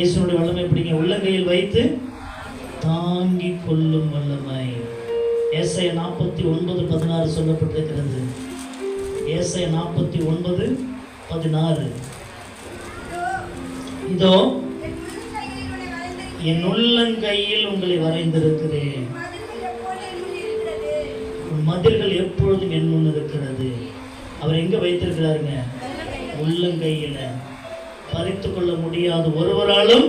இயேசுனுடைய வல்லமை எப்படிங்க? உள்ளங்கையில் வைத்து தாங்கிக் கொள்ளும் வல்லமை. ஏசாயா 49:16 சொல்லப்பட்டிருக்கிறது. ஏசாயா 49:16. இதோ என் உள்ளங்கையில் உங்களை வரைந்திருக்கிறேன், மதில்கள் எப்பொழுதும் என் முன் இருக்கிறது. அவர் எங்க வைத்திருக்கிறாருங்க? உள்ளங்கையில. பறித்து கொள்ள முடியாது, ஒருவராலும்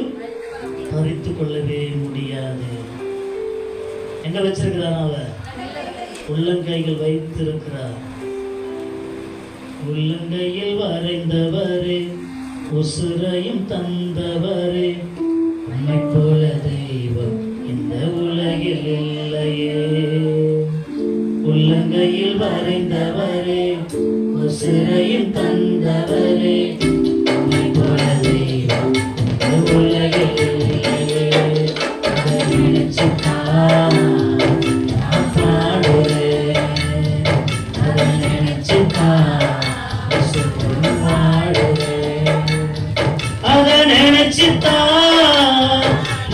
பறித்து கொள்ளவே முடியாது. எங்க வச்சிருக்கிறார்? அவர் உள்ளங்கையில் வைத்திருக்கிறார். உள்ளங்கையில் வரைந்தவரே, உசுரையும் தந்தவரே, உம்மை போல தெய்வம் இந்த உலகில் இல்லையே. உள்ளங்கையில் வரைந்தவரே, உசுரையும் தந்தவரே, உம்மை போல தெய்வம் இந்த உலகில் இல்லையே. அதை நினைச்சுதான் நான் பாடுறேன், அதை நினைச்சுதான் பாடுறேன், அதை நினைச்சுதான்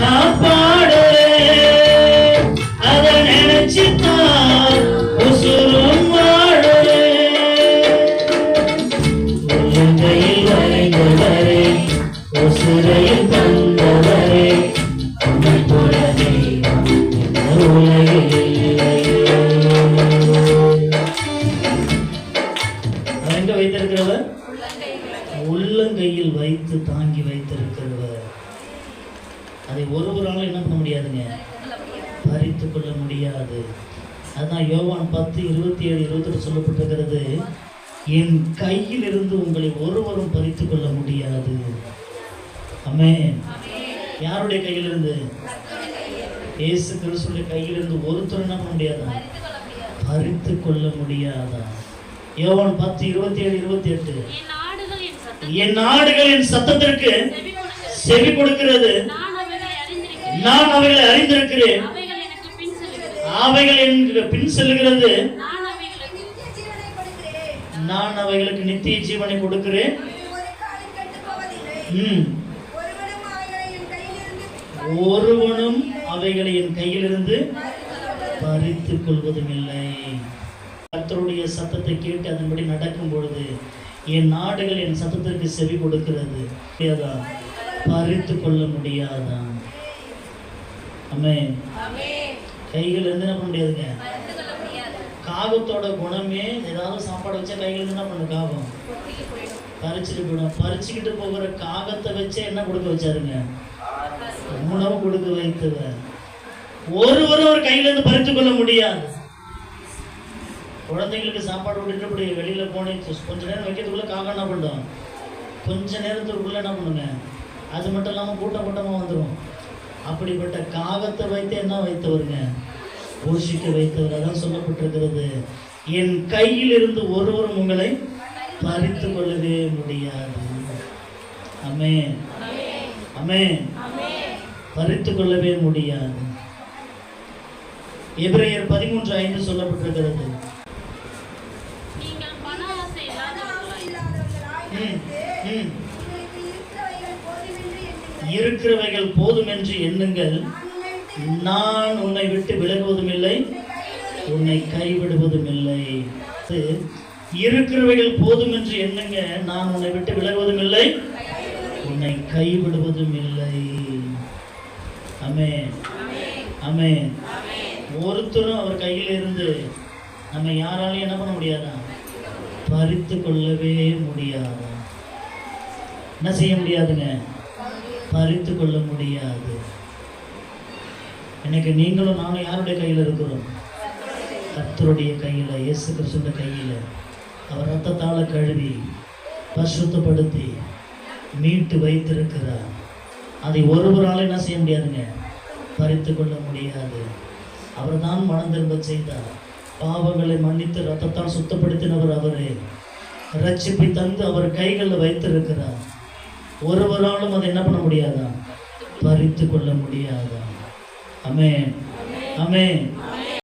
நான் பாடுறேன், அதை நினைச்சுதான் உசுரும் வாடுறேன். உள்ளங்கையில் வரைந்தவரே, உசுரையில் தந்தவரே, உம்மை போல தெய்வம் இந்த உலகில் இல்லையே. எங்க வைத்திருக்கிறவர்? உள்ளங்கையில் வைத்து தாங்கி வைத்திருக்கிறவர். அதை ஒருவரால் என்ன பண்ண முடியாதுங்க? பறித்து கொள்ள முடியாது. அதான் யோவான் 10:27-28 சொல்லப்பட்டிருக்கிறது. என் கையில் இருந்து உங்களை ஒருவரும் பறித்து கொள்ள முடியாது. ஆமென். யாருடைய கையிலிருந்து? இயேசு கிறிஸ்துவின் கையிலிருந்து ஒருத்தர் என்ன பண்ண முடியாதா? பறித்து கொள்ள முடியாதா? யோவான் 10:27-28. என் ஆடுகள் என் சத்தத்திற்கு செவி கொடுக்கிறது, நான் அவைகளை அறிந்திருக்கிறேன், அவைகள் எனக்கு பின் செல்கிறது, நான் அவைகளுக்கு நித்திய ஜீவனை கொடுக்கிறேன். ஒருவனும் அவைகளை என் கையிலிருந்து பறித்துக் கொள்வதும் இல்லை. கர்த்தருடைய சத்தத்தை கேட்டு அதன்படி நடக்கும் பொழுது என் நாடுகள் என் சத்தத்திற்கு செவி கொடுக்கிறது. பறித்து கொள்ள முடியாதா? ஆமென். கைகள் இருந்து என்ன பண்ண முடியாதுங்க? காகத்தோட குணமே ஏதாவது சாப்பாடு வச்சா கைகள் இருந்து என்ன பண்ண? காகம் பறிச்சுட்டு போயிடும். பறிச்சுக்கிட்டு போகிற காகத்தை வச்சே என்ன கொடுக்க வச்சாருங்க? உணவு கொடுக்க வைத்தவர். ஒருவரும் ஒரு கையில இருந்து பறித்து கொள்ள முடியாது. குழந்தைங்களுக்கு சாப்பாடு விட்டுட்டு வெளியில போனே கொஞ்ச நேரம் வைக்கிறதுக்குள்ள காகம் என்ன பண்ணும்? கொஞ்ச நேரத்துக்குள்ள என்ன பண்ணுங்க? அது மட்டும் இல்லாம கூட்டம் கூட்டமா வந்துடும். அப்படிப்பட்ட காகத்தை வைத்து என்ன வைத்தவருங்க? போஷிக்க வைத்தவர். அதான் சொல்லப்பட்டிருக்கிறது, என் கையில் இருந்து ஒருவரும் உங்களை பறித்து கொள்ளவே முடியாது. ஆமென், ஆமென். பறித்து கொள்ளவே முடியாது. எபிரேயர் 13:5 சொல்லப்பட்டிருக்கிறது. இருக்கிறவைகள் போதும் என்று எண்ணுங்கள், நான் உன்னை விட்டு விலகுவதும் இல்லை, உன்னை கைவிடுவதும் இல்லை. இருக்கிறவைகள் போதும் என்று எண்ணுங்க, நான் உன்னை விட்டு விலகுவதும் இல்லை, உன்னை கைவிடுவதும் இல்லை. ஆமென், ஆமென். ஒருத்தரும் அவர் கையில் இருந்து நம்ம யாராலையும் என்ன பண்ண முடியாதா? பறித்து கொள்ளவே முடியாதா? என்ன செய்ய முடியாதுங்க? பறித்து கொள்ள முடியாது. இன்னைக்கு நீங்களும் நானும் யாருடைய கையில் இருக்கிறோம்? கர்த்தருடைய கையில், இயேசு கிறிஸ்துவின் கையில். அவர் ரத்தத்தால கழுவி பரிசுத்தப்படுத்தி மீட்டு வைத்திருக்கிறார். அதை ஒருவரால் என்ன செய்ய முடியாதுங்க? பறித்து கொள்ள முடியாது. அவர் தான் மனம் திரும்ப செய்தார். பாவங்களை மன்னித்து ரத்தத்தால் சுத்தப்படுத்தினவர் அவரே. ரட்சிப்பை தந்து அவர் கைகளில் வைத்திருக்கிறார். ஒருவராலும் அதை என்ன பண்ண முடியாதா? பறித்து கொள்ள முடியாதா? ஆமென், ஆமென்.